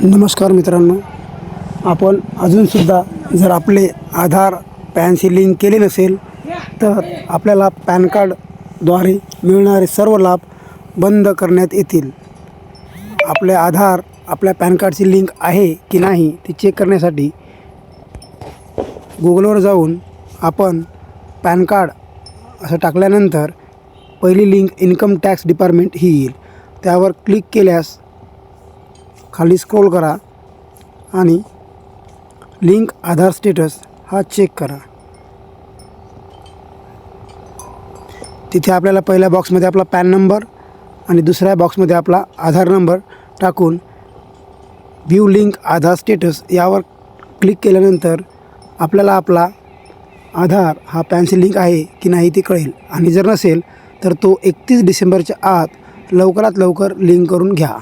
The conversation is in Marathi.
नमस्कार मित्रांनो, आपण अजूनसुद्धा जर आपले आधार पॅनशी लिंक केले नसेल तर आपल्याला पॅन कार्डद्वारे मिळणारे सर्व लाभ बंद करण्यात येतील. आपले आधार आपल्या पॅन कार्डची लिंक आहे की नाही ते चेक करण्यासाठी गुगलवर जाऊन आपण पॅन कार्ड असं टाकल्यानंतर पहिली लिंक इन्कम टॅक्स डिपार्टमेंट ही येईल. त्यावर क्लिक केल्यास खाली स्क्रोल करा आणि लिंक आधार स्टेटस हा चेक करा. तिथे आपल्याला पहिल्या बॉक्समध्ये आपला पॅन नंबर आणि दुसऱ्या बॉक्समध्ये आपला आधार नंबर टाकून व्ह्यू लिंक आधार स्टेटस यावर क्लिक केल्यानंतर आपल्याला आपला आधार हा पॅनशी लिंक आहे की नाही ते कळेल. आणि जर नसेल तर तो 31 डिसेंबरच्या आत लवकरात लवकर लिंक करून घ्या.